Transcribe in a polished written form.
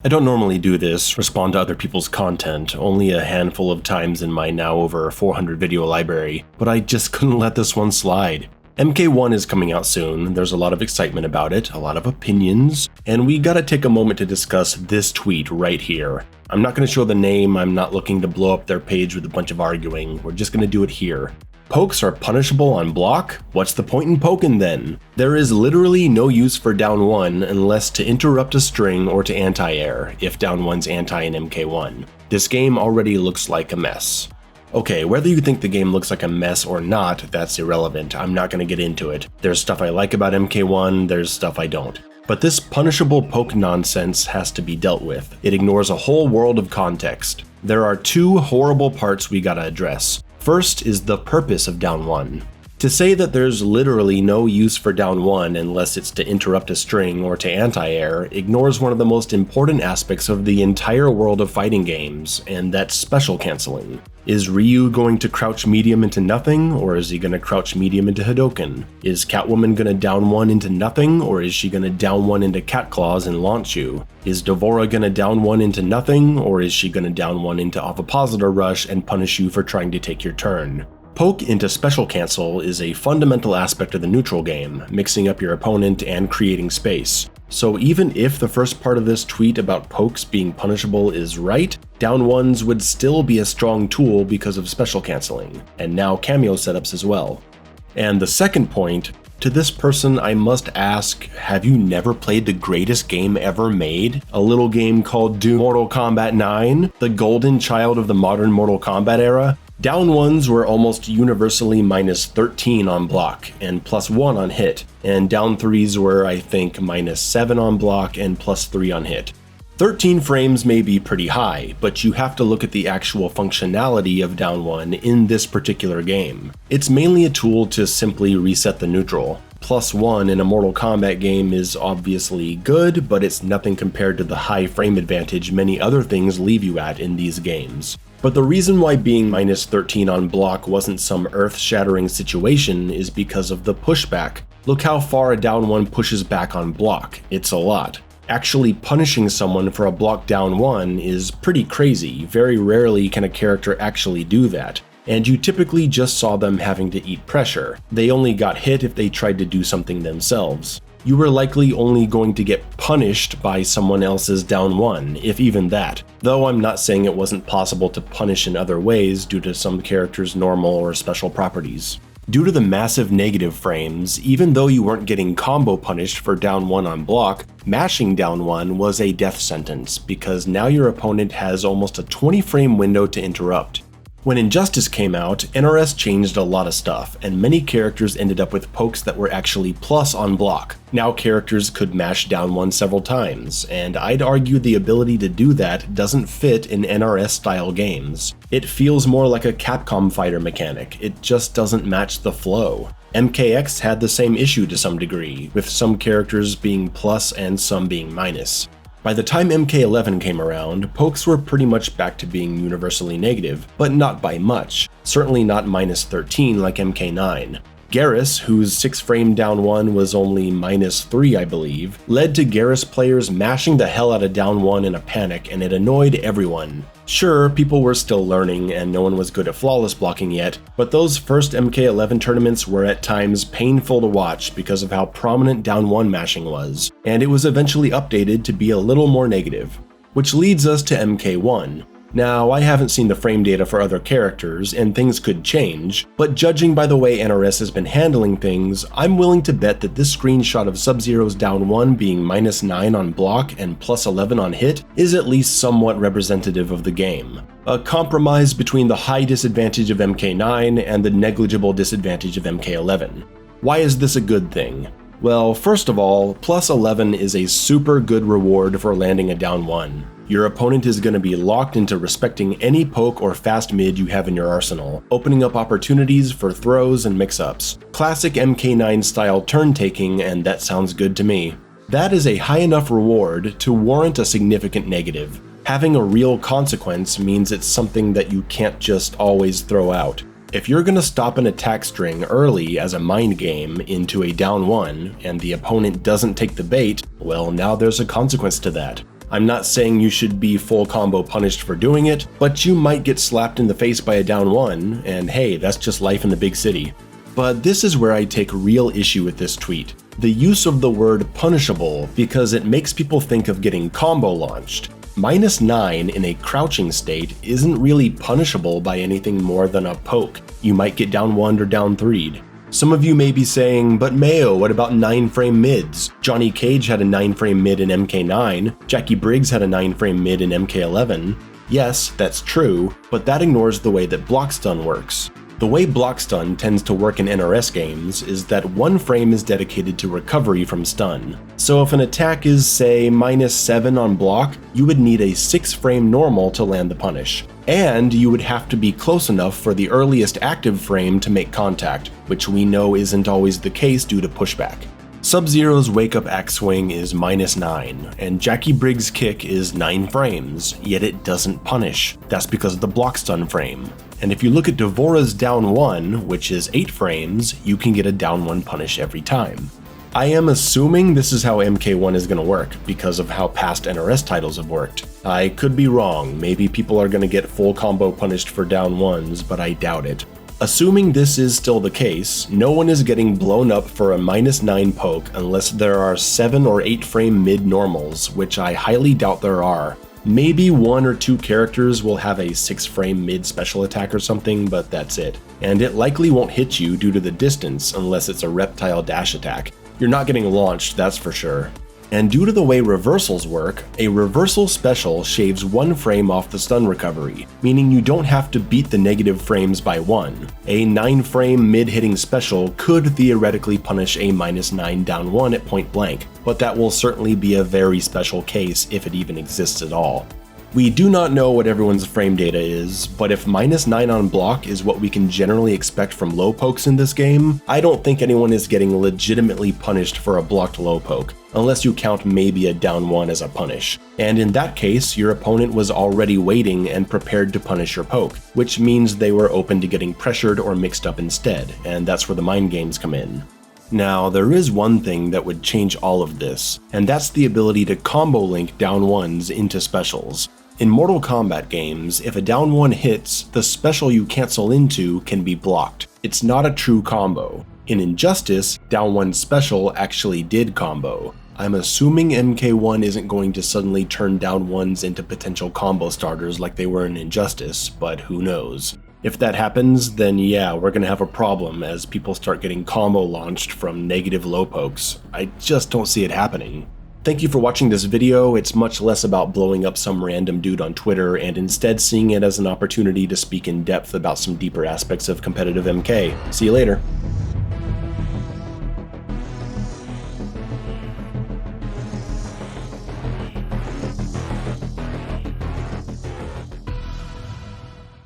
I don't normally do this, respond to other people's content, only a handful of times in my now over 400 video library, but I just couldn't let this one slide. MK1 is coming out soon, there's a lot of excitement about it, a lot of opinions, and we gotta take a moment to discuss this tweet right here. I'm not gonna show the name, I'm not looking to blow up their page with a bunch of arguing, we're just gonna do it here. Pokes are punishable on block? What's the point in poking then? There is literally no use for down 1 unless to interrupt a string or to anti-air, if down 1's anti in MK1. This game already looks like a mess. Okay, whether you think the game looks like a mess or not, that's irrelevant, I'm not gonna get into it. There's stuff I like about MK1, there's stuff I don't. But this punishable poke nonsense has to be dealt with. It ignores a whole world of context. There are two horrible parts we gotta address. First is the purpose of down 1. To say that there's literally no use for down 1 unless it's to interrupt a string or to anti-air ignores one of the most important aspects of the entire world of fighting games, and that's special canceling. Is Ryu going to crouch medium into nothing, or is he going to crouch medium into Hadoken? Is Catwoman going to down 1 into nothing, or is she going to down 1 into Cat Claws and launch you? Is Devora going to down 1 into nothing, or is she going to down 1 into Ovipositor Rush and punish you for trying to take your turn? Poke into special cancel is a fundamental aspect of the neutral game, mixing up your opponent and creating space. So even if the first part of this tweet about pokes being punishable is right, down 1s would still be a strong tool because of special canceling, and now cameo setups as well. And the second point, to this person I must ask, have you never played the greatest game ever made? A little game called Mortal Kombat 9, the golden child of the modern Mortal Kombat era? Down 1s were almost universally minus 13 on block and plus 1 on hit, and down 3s were, I think, minus 7 on block and plus 3 on hit. 13 frames may be pretty high, but you have to look at the actual functionality of down 1 in this particular game. It's mainly a tool to simply reset the neutral. Plus 1 in a Mortal Kombat game is obviously good, but it's nothing compared to the high frame advantage many other things leave you at in these games. But the reason why being minus 13 on block wasn't some earth-shattering situation is because of the pushback. Look how far a down 1 pushes back on block, it's a lot. Actually punishing someone for a block down 1 is pretty crazy, very rarely can a character actually do that. And you typically just saw them having to eat pressure. They only got hit if they tried to do something themselves. You were likely only going to get punished by someone else's down 1, if even that, though I'm not saying it wasn't possible to punish in other ways due to some characters' normal or special properties. Due to the massive negative frames, even though you weren't getting combo punished for down 1 on block, mashing down 1 was a death sentence because now your opponent has almost a 20 frame window to interrupt. When Injustice came out, NRS changed a lot of stuff, and many characters ended up with pokes that were actually plus on block. Now characters could mash down 1 several times, and I'd argue the ability to do that doesn't fit in NRS style games. It feels more like a Capcom fighter mechanic, it just doesn't match the flow. MKX had the same issue to some degree, with some characters being plus and some being minus. By the time MK11 came around, pokes were pretty much back to being universally negative, but not by much, certainly not minus 13 like MK9. Garrus, whose 6 frame down 1 was only minus 3 I believe, led to Garrus players mashing the hell out of down 1 in a panic, and it annoyed everyone. Sure, people were still learning and no one was good at flawless blocking yet, but those first MK11 tournaments were at times painful to watch because of how prominent down 1 mashing was, and it was eventually updated to be a little more negative. Which leads us to MK1. Now, I haven't seen the frame data for other characters, and things could change, but judging by the way NRS has been handling things, I'm willing to bet that this screenshot of Sub-Zero's down 1 being minus 9 on block and plus 11 on hit is at least somewhat representative of the game. A compromise between the high disadvantage of MK9 and the negligible disadvantage of MK11. Why is this a good thing? Well, first of all, plus 11 is a super good reward for landing a down 1. Your opponent is going to be locked into respecting any poke or fast mid you have in your arsenal, opening up opportunities for throws and mix-ups. Classic MK9 style turn taking, and that sounds good to me. That is a high enough reward to warrant a significant negative. Having a real consequence means it's something that you can't just always throw out. If you're going to stop an attack string early as a mind game into a down 1, and the opponent doesn't take the bait, well, now there's a consequence to that. I'm not saying you should be full combo punished for doing it, but you might get slapped in the face by a down 1, and hey, that's just life in the big city. But this is where I take real issue with this tweet. The use of the word punishable, because it makes people think of getting combo launched. -9 in a crouching state isn't really punishable by anything more than a poke. You might get down 1'd or down 3'd. Some of you may be saying, but Mayo, what about 9-frame mids? Johnny Cage had a 9-frame mid in MK9, Jackie Briggs had a 9-frame mid in MK11. Yes, that's true, but that ignores the way that block stun works. The way block stun tends to work in NRS games is that 1 frame is dedicated to recovery from stun. So if an attack is, say, -7 on block, you would need a 6-frame normal to land the punish. And you would have to be close enough for the earliest active frame to make contact, which we know isn't always the case due to pushback. Sub-Zero's Wake Up Axe Swing is -9, and Jackie Briggs' kick is 9 frames, yet it doesn't punish. That's because of the block stun frame. And if you look at Devora's down 1, which is 8 frames, you can get a down 1 punish every time. I am assuming this is how MK1 is going to work, because of how past NRS titles have worked. I could be wrong, maybe people are going to get full combo punished for down 1s, but I doubt it. Assuming this is still the case, no one is getting blown up for a -9 poke unless there are 7 or 8 frame mid normals, which I highly doubt there are. Maybe 1 or 2 characters will have a 6-frame mid special attack or something, but that's it. And it likely won't hit you due to the distance unless it's a reptile dash attack. You're not getting launched, that's for sure. And due to the way reversals work, a reversal special shaves 1 frame off the stun recovery, meaning you don't have to beat the negative frames by 1. A 9-frame mid-hitting special could theoretically punish a -9 down 1 at point blank, but that will certainly be a very special case if it even exists at all. We do not know what everyone's frame data is, but if -9 on block is what we can generally expect from low pokes in this game, I don't think anyone is getting legitimately punished for a blocked low poke, unless you count maybe a down 1 as a punish. And in that case, your opponent was already waiting and prepared to punish your poke, which means they were open to getting pressured or mixed up instead, and that's where the mind games come in. Now, there is one thing that would change all of this, and that's the ability to combo link down 1s into specials. In Mortal Kombat games, if a down 1 hits, the special you cancel into can be blocked. It's not a true combo. In Injustice, down 1 special actually did combo. I'm assuming MK1 isn't going to suddenly turn down 1s into potential combo starters like they were in Injustice, but who knows. If that happens, then yeah, we're gonna have a problem as people start getting combo launched from negative low pokes. I just don't see it happening. Thank you for watching this video. It's much less about blowing up some random dude on Twitter and instead seeing it as an opportunity to speak in depth about some deeper aspects of competitive MK. See you later.